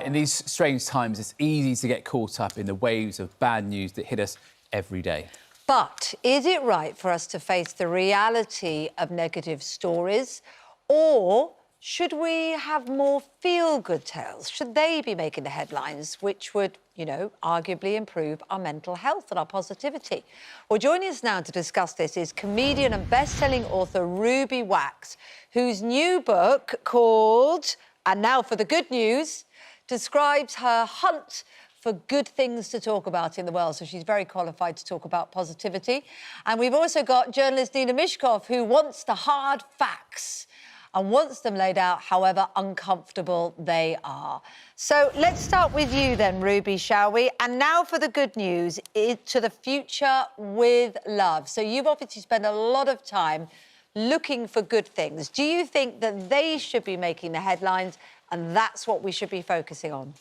in these strange times, it's easy to get caught up in the waves of bad news that hit us every day. But is it right for us to face the reality of negative stories, or should we have more feel-good tales? Should they be making the headlines, which would, arguably improve our mental health and our positivity? Well, joining us now to discuss this is comedian and best-selling author Ruby Wax, whose new book called And Now for the Good News describes her hunt for good things to talk about in the world. So she's very qualified to talk about positivity. And we've also got journalist Nina Mishkov, who wants the hard facts and wants them laid out however uncomfortable they are. So let's start with you then, Ruby, shall we? And now for the good news, to the future with love. So you've obviously spent a lot of time looking for good things. Do you think that they should be making the headlines and that's what we should be focusing on?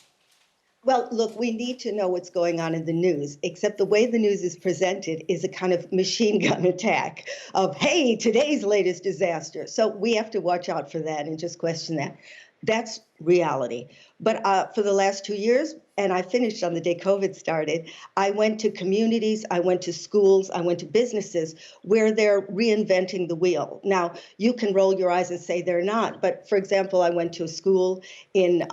Well, look, we need to know what's going on in the news, except the way the news is presented is a kind of machine gun attack of, hey, today's latest disaster. So we have to watch out for that and just question that. That's reality. But for the last 2 years, and I finished on the day COVID started, I went to communities, I went to schools, I went to businesses where they're reinventing the wheel. Now, you can roll your eyes and say they're not. But for example, I went to a school in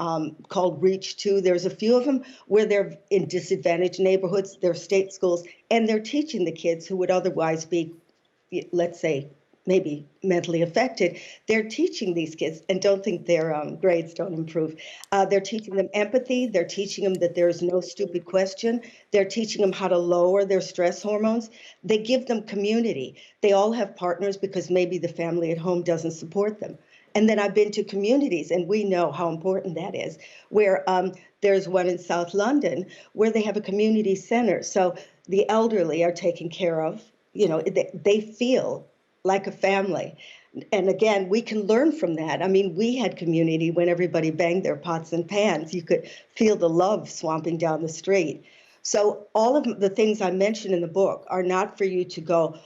called Reach 2. There's a few of them where they're in disadvantaged neighborhoods. They're state schools, and they're teaching the kids who would otherwise be, let's say, maybe mentally affected. They're teaching these kids, and don't think their grades don't improve. They're teaching them empathy. They're teaching them that there's no stupid question. They're teaching them how to lower their stress hormones. They give them community. They all have partners because maybe the family at home doesn't support them. And then I've been to communities, and we know how important that is, where there's one in South London where they have a community center. So the elderly are taken care of. They feel like a family. And again, we can learn from that. I mean, we had community when everybody banged their pots and pans. You could feel the love swamping down the street. So all of the things I mentioned in the book are not for you to go,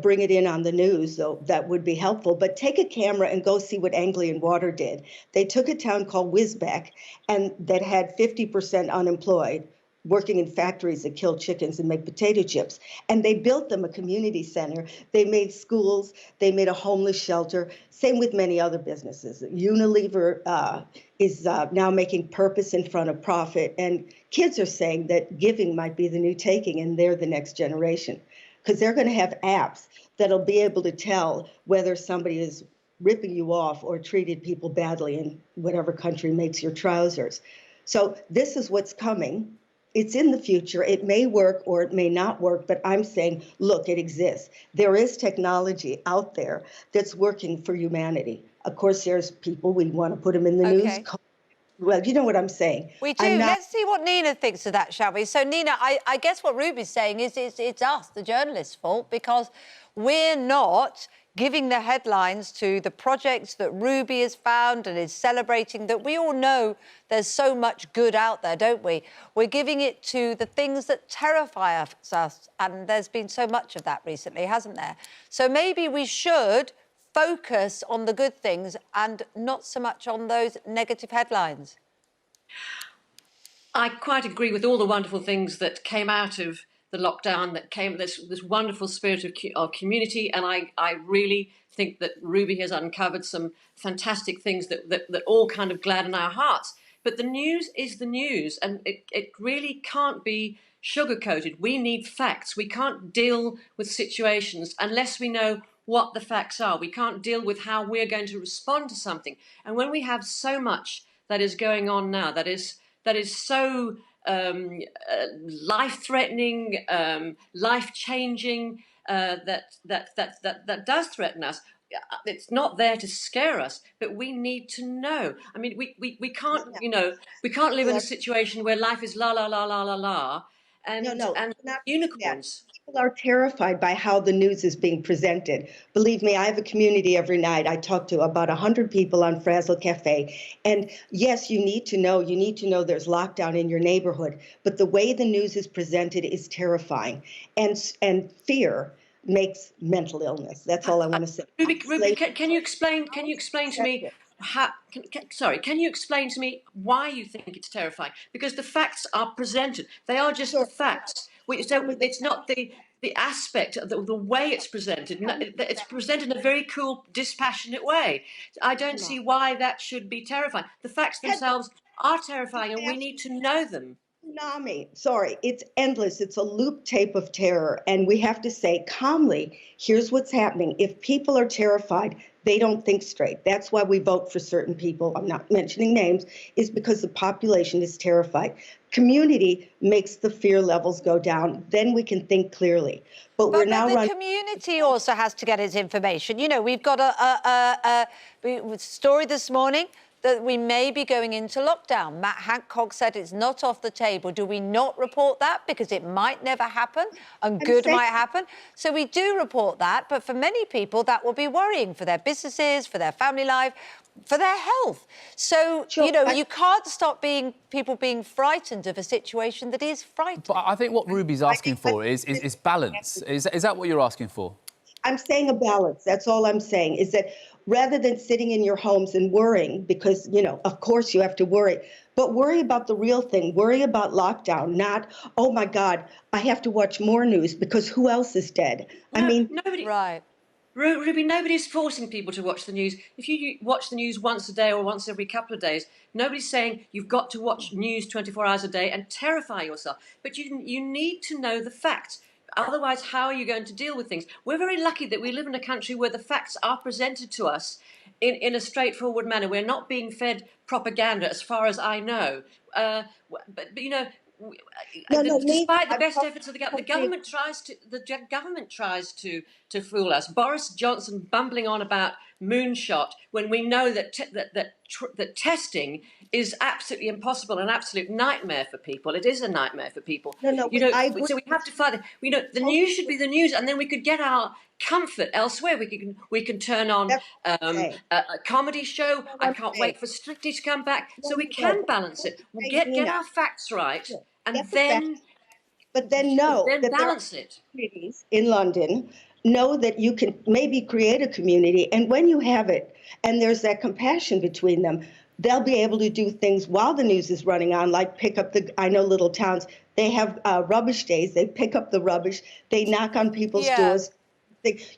bring it in on the news, though that would be helpful. But take a camera and go see what Anglian Water did. They took a town called Wisbech and that had 50% unemployed, working in factories that kill chickens and make potato chips. And they built them a community center. They made schools. They made a homeless shelter. Same with many other businesses. Unilever is now making purpose in front of profit. And kids are saying that giving might be the new taking, and they're the next generation. Because they're going to have apps that'll be able to tell whether somebody is ripping you off or treated people badly in whatever country makes your trousers. So this is what's coming. It's in the future. It may work or it may not work, but I'm saying, look, it exists. There is technology out there that's working for humanity. Of course, there's people, we want to put them in the news. Well, you know what I'm saying. We do. Let's see what Nina thinks of that, shall we? So, Nina, I guess what Ruby's saying is it's us, the journalists' fault, because we're not giving the headlines to the projects that Ruby has found and is celebrating, that we all know there's so much good out there, don't we? We're giving it to the things that terrify us, and there's been so much of that recently, hasn't there? So maybe we should focus on the good things and not so much on those negative headlines. I quite agree with all the wonderful things that came out of the lockdown, that came this wonderful spirit of community, and I really think that Ruby has uncovered some fantastic things that all kind of gladden our hearts. But the news is the news, and it really can't be sugar-coated. We need facts. We can't deal with situations unless we know what the facts are. We can't deal with how we're going to respond to something. And when we have so much that is going on now, that is so life-threatening, life-changing, that does threaten us. It's not there to scare us, but we need to know. I mean, we can't, we can't live in a situation where life is la la la la la la, and unicorns. People are terrified by how the news is being presented. Believe me, I have a community every night. I talk to about 100 people on Frazzle Cafe. And yes, you need to know there's lockdown in your neighborhood. But the way the news is presented is terrifying. And fear makes mental illness. That's all I want to say. Ruby, can you explain to me can you explain to me why you think it's terrifying? Because the facts are presented. They are just Sure. the facts. So it's not the aspect, the way it's presented. It's presented in a very cool, dispassionate way. I don't see why that should be terrifying. The facts themselves are terrifying, and we need to know them. Tsunami. Sorry, it's endless. It's a loop tape of terror. And we have to say calmly, here's what's happening. If people are terrified, they don't think straight. That's why we vote for certain people. I'm not mentioning names, is because the population is terrified. Community makes the fear levels go down. Then we can think clearly. But we're now the community also has to get its information. You know, we've got a story this morning that we may be going into lockdown. Matt Hancock said it's not off the table. Do we not report that? Because it might never happen and good might happen. So we do report that. But for many people, that will be worrying for their businesses, for their family life, for their health. So, you know, you can't stop people being frightened of a situation that is frightening. But I think what Ruby's asking for is balance. Is that what you're asking for? I'm saying a balance. That's all I'm saying, is that rather than sitting in your homes and worrying, because, you know, of course you have to worry, but worry about the real thing. Worry about lockdown, not, oh, my God, I have to watch more news because who else is dead? No, I mean, nobody. Right. Ruby, nobody's forcing people to watch the news. If you watch the news once a day or once every couple of days, nobody's saying you've got to watch news 24 hours a day and terrify yourself. But you need to know the facts. Otherwise, how are you going to deal with things? We're very lucky that we live in a country where the facts are presented to us in a straightforward manner. We're not being fed propaganda, as far as I know. But you know, despite the best efforts of the government tries to fool us. Boris Johnson bumbling on about moonshot when we know that testing is absolutely impossible, an absolute nightmare for people. It is a nightmare for people. So we have to fight it. The news should be the news, and then we could get our comfort elsewhere. We can turn on a comedy show. I can't wait for Strictly to come back, so we can balance it. We'll get our facts right, and then know that balance it. Communities in London know that you can maybe create a community, and when you have it, and there's that compassion between them, they'll be able to do things while the news is running on, like pick up I know little towns, they have rubbish days, they pick up the rubbish, they knock on people's doors.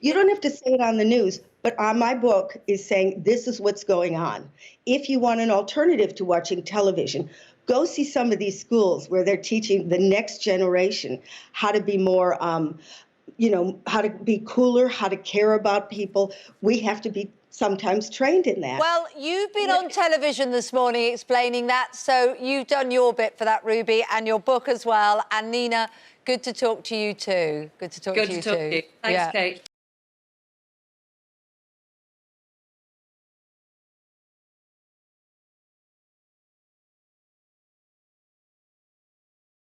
You don't have to say it on the news, but my book is saying this is what's going on. If you want an alternative to watching television, go see some of these schools where they're teaching the next generation how to be more, how to be cooler, how to care about people. We have to be sometimes trained in that. Well, you've been on television this morning explaining that, so you've done your bit for that, Ruby, and your book as well. And Nina, good to talk to you too. Good to talk to you too. Thanks, Kate.